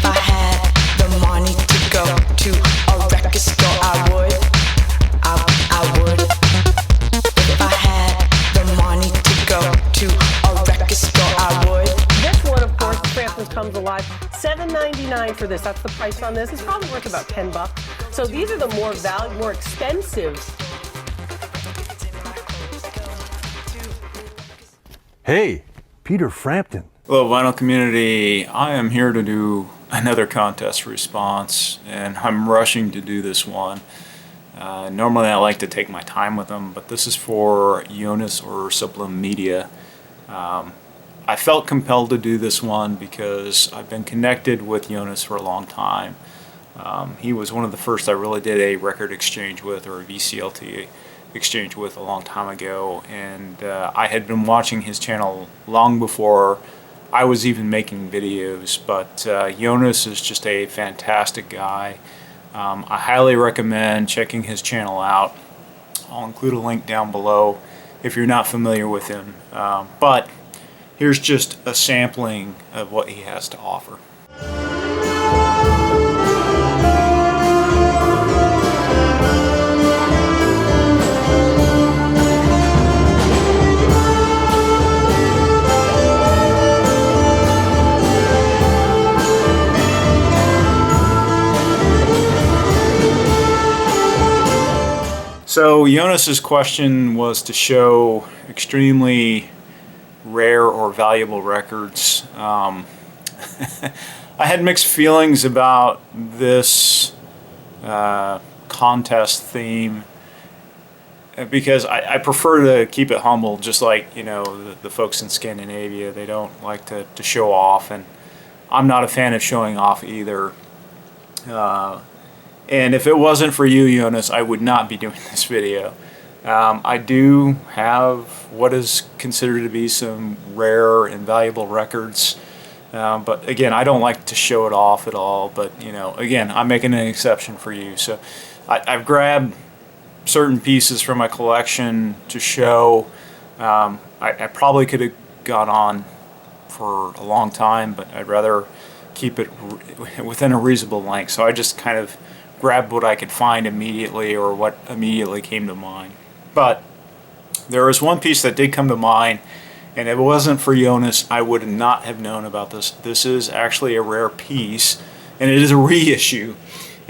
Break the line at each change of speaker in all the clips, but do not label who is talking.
I had the money to go to a record store, I would. I would. If I had the money to go to a record store, I would.
This one, of course, Frampton Comes Alive. $7.99 for this. That's the price on this. It's probably worth about $10. So these are the more expensive.
Hey, Peter Frampton.
Hello, vinyl community. I am here to do another contest response, and I'm rushing to do this one. Normally I like to take my time with them, but this is for Jonas or SublimMedia. I felt compelled to do this one because I've been connected with Jonas for a long time. He was one of the first I really did a record exchange with, or a VCLT exchange with, a long time ago, and I had been watching his channel long before I was even making videos. But Jonas is just a fantastic guy. I highly recommend checking his channel out. I'll include a link down below if you're not familiar with him. But here's just a sampling of what he has to offer. So Jonas's question was to show extremely rare or valuable records. I had mixed feelings about this contest theme because I prefer to keep it humble, just like, you know, the folks in Scandinavia. They don't like to show off, and I'm not a fan of showing off either. And if it wasn't for you, Jonas, I would not be doing this video. I do have what is considered to be some rare and valuable records, but again, I don't like to show it off at all. But you know, again, I'm making an exception for you. So I've grabbed certain pieces from my collection to show. I probably could have gone on for a long time, but I'd rather keep it within a reasonable length. So I just kind of grabbed what I could find immediately, or what immediately came to mind. But there was one piece that did come to mind, and if it wasn't for Jonas, I would not have known about this. This is actually a rare piece, and it is a reissue.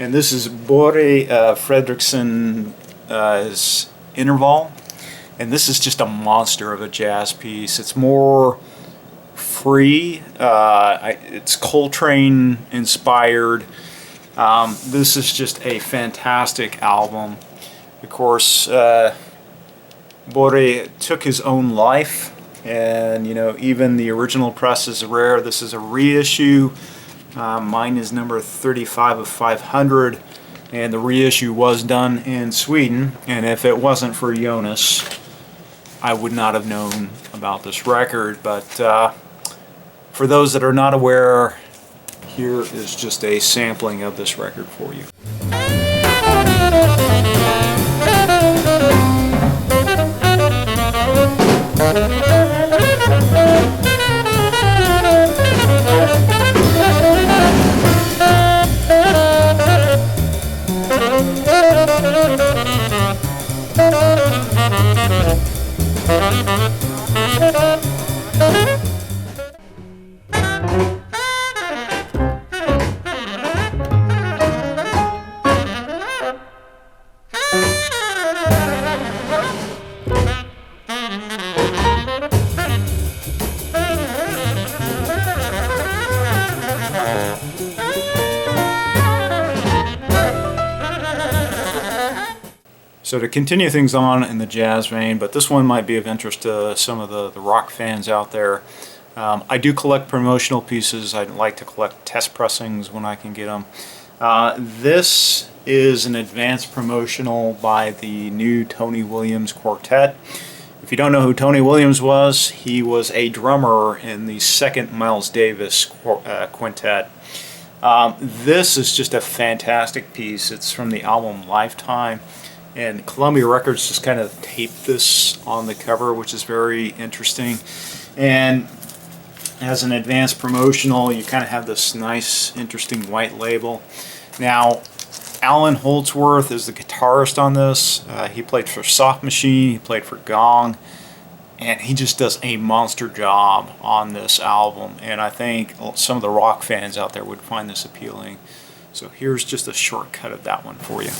And this is Bore Fredrikson's Interval, and this is just a monster of a jazz piece. It's more free. It's Coltrane inspired. This is just a fantastic album. Of course, Bore took his own life, and you know, even the original press is rare. This is a reissue. Mine is number 35 of 500, and the reissue was done in Sweden. And if it wasn't for Jonas, I would not have known about this record. But for those that are not aware, here is just a sampling of this record for you. So to continue things on in the jazz vein, but this one might be of interest to some of the rock fans out there. I do collect promotional pieces. I like to collect test pressings when I can get them. This is an advanced promotional by the new Tony Williams Quartet. If you don't know who Tony Williams was, he was a drummer in the second Miles Davis quintet. This is just a fantastic piece. It's from the album Lifetime, and Columbia Records just kind of taped this on the cover, which is very interesting. And as an advanced promotional, you kind of have this nice, interesting white label. Now, Alan Holdsworth is the guitarist on this. He played for Soft Machine, he played for Gong, and he just does a monster job on this album. And I think some of the rock fans out there would find this appealing. So here's just a shortcut of that one for you.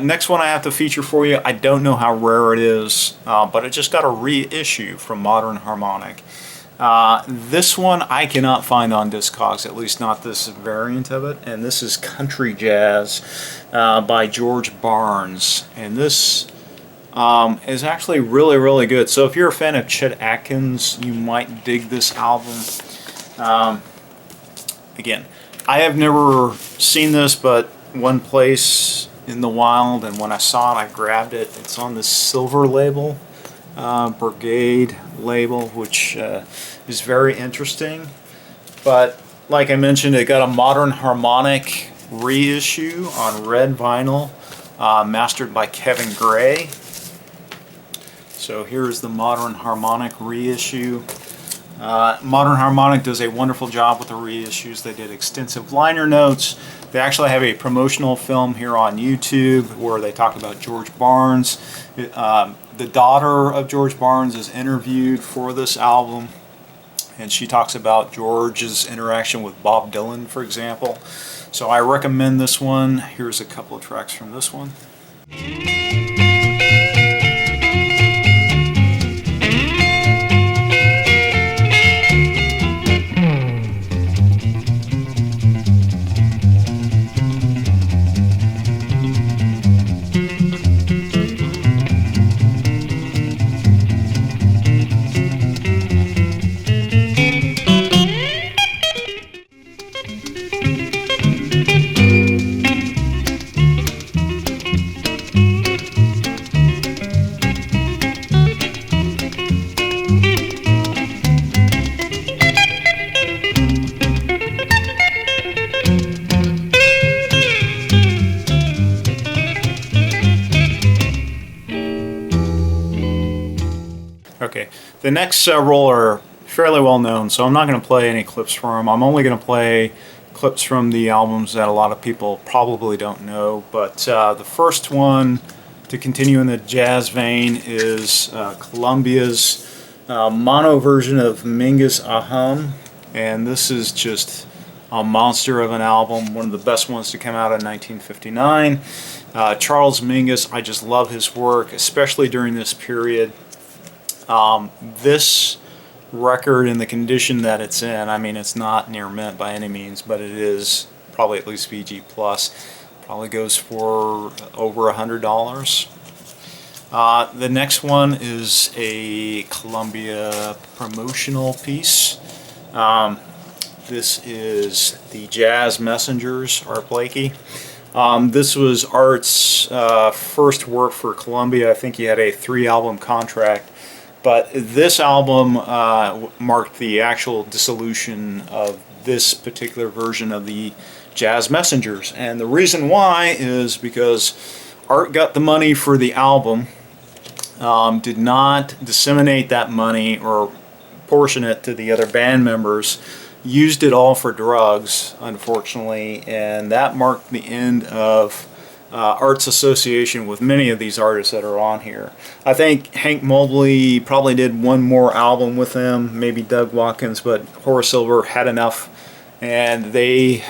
Next one I have to feature for you, I don't know how rare it is, but it just got a reissue from Modern Harmonic. This one I cannot find on Discogs, at least not this variant of it, and this is Country Jazz by George Barnes. And this is actually really, really good. So if you're a fan of Chet Atkins, you might dig this album. Again, I have never seen this but one place in the wild, and when I saw it I grabbed it. It's on the silver label, Brigade label, which is very interesting. But like I mentioned, it got a Modern Harmonic reissue on red vinyl, mastered by Kevin Gray. So here's the Modern Harmonic reissue. Modern Harmonic does a wonderful job with the reissues. They did extensive liner notes. They actually have a promotional film here on YouTube where they talk about George Barnes. The daughter of George Barnes is interviewed for this album, and she talks about George's interaction with Bob Dylan, for example. So I recommend this one. Here's a couple of tracks from this one. Okay, the next several are fairly well known, so I'm not going to play any clips from them. I'm only going to play clips from the albums that a lot of people probably don't know. But the first one, to continue in the jazz vein, is Columbia's mono version of Mingus Aham. And this is just a monster of an album, one of the best ones to come out in 1959. Charles Mingus, I just love his work, especially during this period. This record, in the condition that it's in, I mean, it's not near mint by any means, but it is probably at least VG plus. Probably goes for over $100. The next one is a Columbia promotional piece. This is the Jazz Messengers, Art Blakey. This was Art's first work for Columbia. I think he had a 3-album contract. But this album marked the actual dissolution of this particular version of the Jazz Messengers. And the reason why is because Art got the money for the album, did not disseminate that money or portion it to the other band members, used it all for drugs, unfortunately, and that marked the end of Art's association with many of these artists that are on here. I think Hank Mobley probably did one more album with them, maybe Doug Watkins, but Horace Silver had enough, and they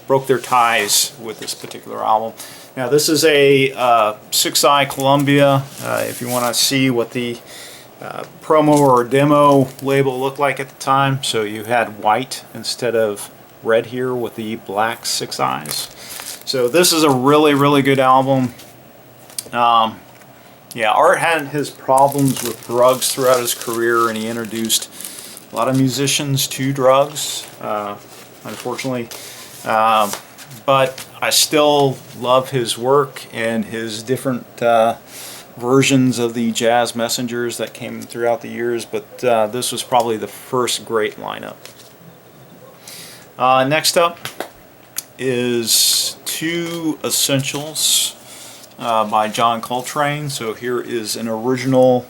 broke their ties with this particular album. Now this is a 6i Columbia. If you want to see what the promo or demo label looked like at the time, so you had white instead of red here with the black 6i's. So this is a really good album. Yeah, Art had his problems with drugs throughout his career, and he introduced a lot of musicians to drugs, unfortunately. But I still love his work and his different versions of the jazz messengers that came throughout the years, but this was probably the first great lineup. Next up is Two Essentials by John Coltrane. So here is an original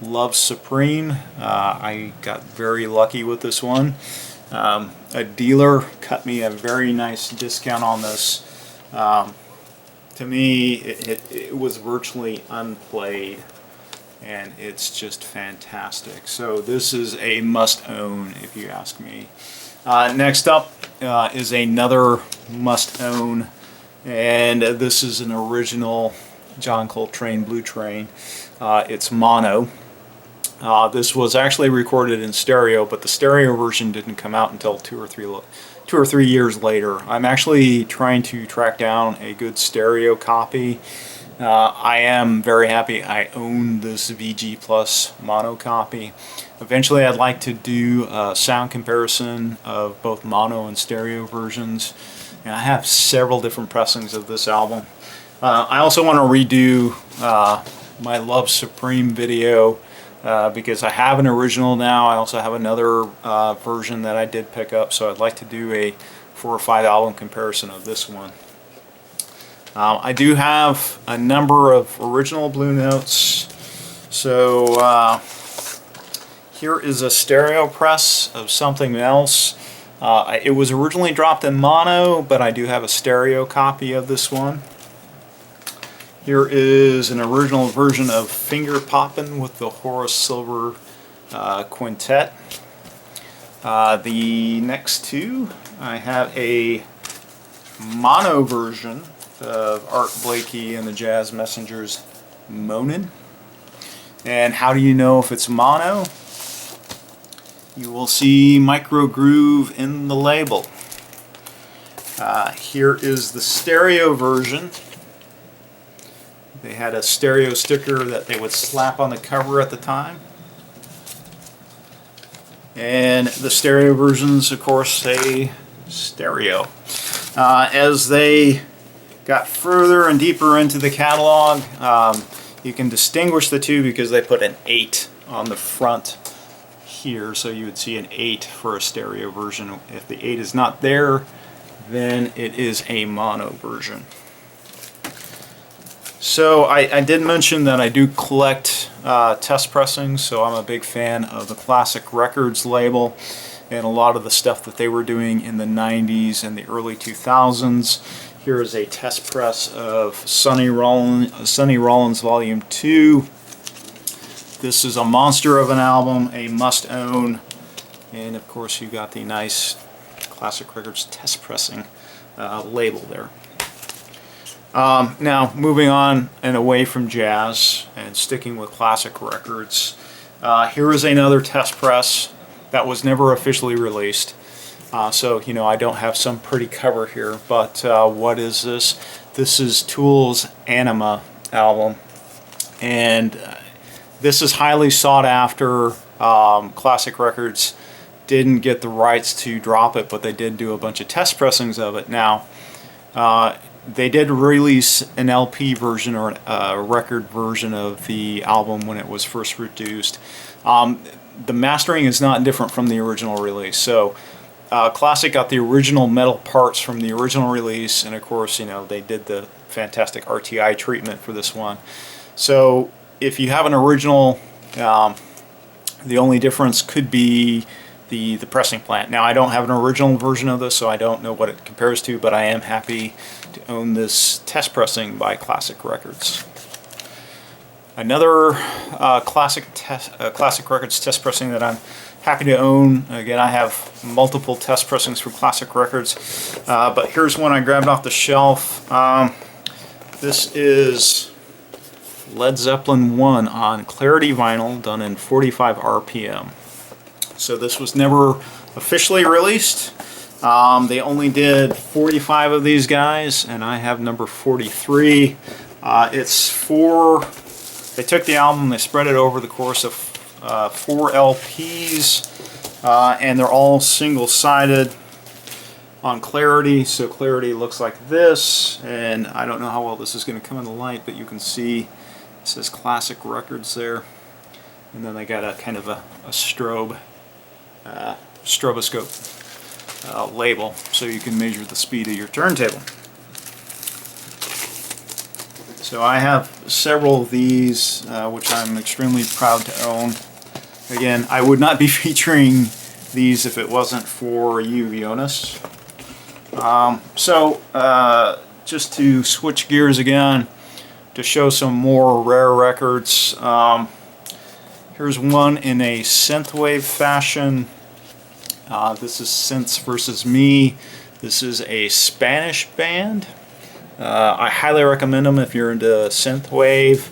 Love Supreme. I got very lucky with this one. A dealer cut me a very nice discount on this. To me, it was virtually unplayed, and it's just fantastic. So this is a must-own, if you ask me. Next up is another must-own, and this is an original John Coltrane Blue Train. It's mono. This was actually recorded in stereo, but the stereo version didn't come out until two or three years later. I'm actually trying to track down a good stereo copy. I am very happy I own this VG Plus mono copy. Eventually I'd like to do a sound comparison of both mono and stereo versions. And I have several different pressings of this album. I also want to redo my Love Supreme video because I have an original now. I also have another version that I did pick up, so I'd like to do a 4 or 5 album comparison of this one. I do have a number of original Blue Notes. So here is a stereo press of something else. It was originally dropped in mono, but I do have a stereo copy of this one. Here is an original version of Finger Poppin' with the Horace Silver Quintet. The next two, I have a mono version of Art Blakey and the Jazz Messengers Monin'. And how do you know if it's mono? You will see Micro Groove in the label. Here is the stereo version. They had a stereo sticker that they would slap on the cover at the time. And the stereo versions, of course, say stereo. As they got further and deeper into the catalog, you can distinguish the two because they put an 8 on the front here, so you would see an 8 for a stereo version. If the 8 is not there, then it is a mono version. So I did mention that I do collect test pressings, so I'm a big fan of the Classic Records label and a lot of the stuff that they were doing in the 90s and the early 2000s. Here is a test press of Sonny Rollins Volume 2. This is a monster of an album, a must-own, and of course you got the nice Classic Records test pressing label there. Now, moving on and away from jazz and sticking with Classic Records, here is another test press that was never officially released. So, you know, I don't have some pretty cover here, but what is this? This is Tool's Anima album, and this is highly sought after. Classic Records didn't get the rights to drop it, but they did do a bunch of test pressings of it. Now, they did release an LP version or a record version of the album when it was first produced. The mastering is not different from the original release. So Classic got the original metal parts from the original release, and of course, you know, they did the fantastic RTI treatment for this one. So if you have an original, the only difference could be the pressing plant. Now, I don't have an original version of this, so I don't know what it compares to, but I am happy to own this test pressing by Classic Records. Another Classic Records test pressing that I'm happy to own. Again, I have multiple test pressings for Classic Records, but here's one I grabbed off the shelf. This is Led Zeppelin 1 on Clarity vinyl, done in 45 RPM. So this was never officially released. They only did 45 of these guys, and I have number 43. They took the album, they spread it over the course of 4 LPs, and they're all single-sided on Clarity. So Clarity looks like this, and I don't know how well this is going to come in the light, but you can see it says Classic Records there, and then they got a kind of a stroboscope label, so you can measure the speed of your turntable. So I have several of these, which I'm extremely proud to own. Again, I would not be featuring these if it wasn't for you, Jonas. Just to switch gears again, to show some more rare records. Here's one in a synthwave fashion. This is Synths versus Me. This is a Spanish band. I highly recommend them if you're into synthwave.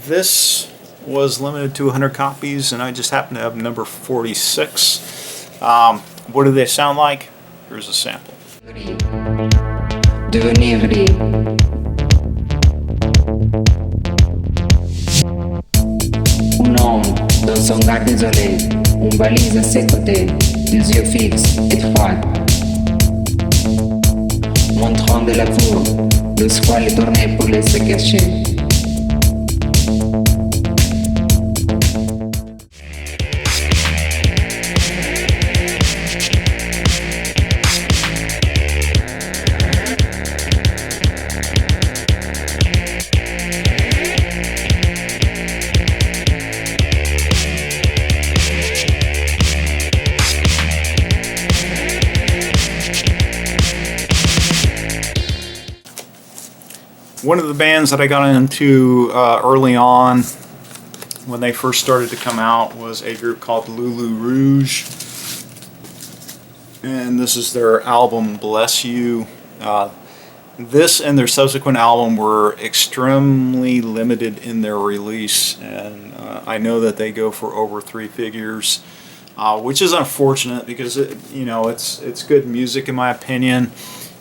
This was limited to 100 copies, and I just happen to have number 46. What do they sound like? Here's a sample.
Devenir libre. Un homme dans son regard désolé, une valise à ses côtés, des yeux fixes et froids. Montrant de la cour, le squale est tourné pour laisser cacher.
One of the bands that I got into early on when they first started to come out was a group called Lulu Rouge, and this is their album Bless You. This and their subsequent album were extremely limited in their release, and I know that they go for over 3 figures, which is unfortunate because it's good music in my opinion.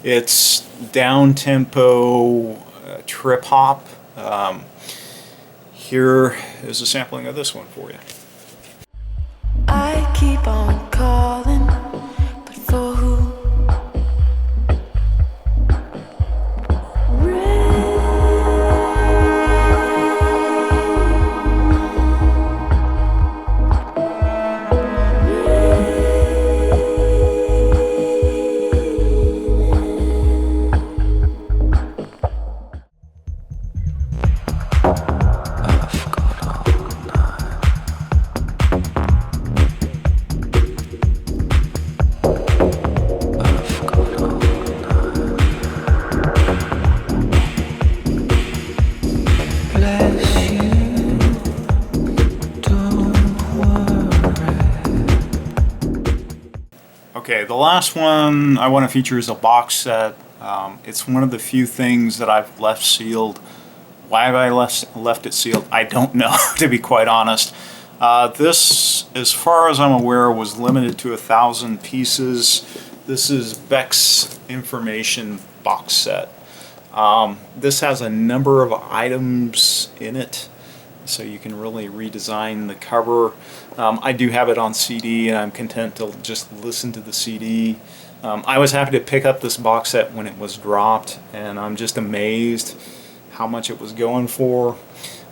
It's down-tempo trip hop. Here is a sampling of this one for you.
I keep on calling, but for who?
Okay, the last one I want to feature is a box set. It's one of the few things that I've left sealed. Why have I left it sealed? I don't know, to be quite honest. This, as far as I'm aware, was limited to 1,000 pieces. This is Beck's Information box set. This has a number of items in it, so you can really redesign the cover. I do have it on CD, and I'm content to just listen to the CD. I was happy to pick up this box set when it was dropped, and I'm just amazed how much it was going for.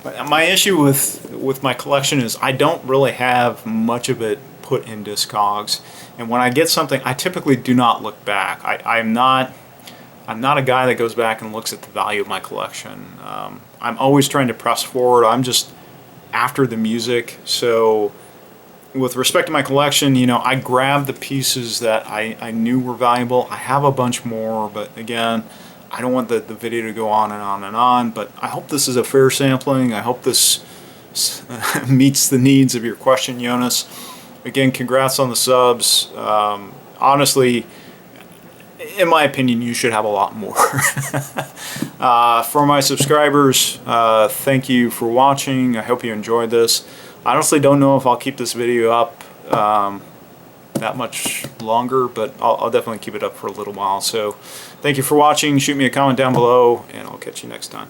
But my issue with my collection is I don't really have much of it put in Discogs, and when I get something, I typically do not look back. I'm not a guy that goes back and looks at the value of my collection. I'm always trying to press forward. I'm just after the music. So with respect to my collection, I grabbed the pieces that I knew were valuable. I have a bunch more, but again, I don't want the video to go on and on and on, but I hope this is a fair sampling. I hope this meets the needs of your question, Jonas. Again, congrats on the subs. Honestly, in my opinion, you should have a lot more. For my subscribers, thank you for watching. I hope you enjoyed this. I honestly don't know if I'll keep this video up that much longer, but I'll definitely keep it up for a little while. So thank you for watching. Shoot me a comment down below, and I'll catch you next time.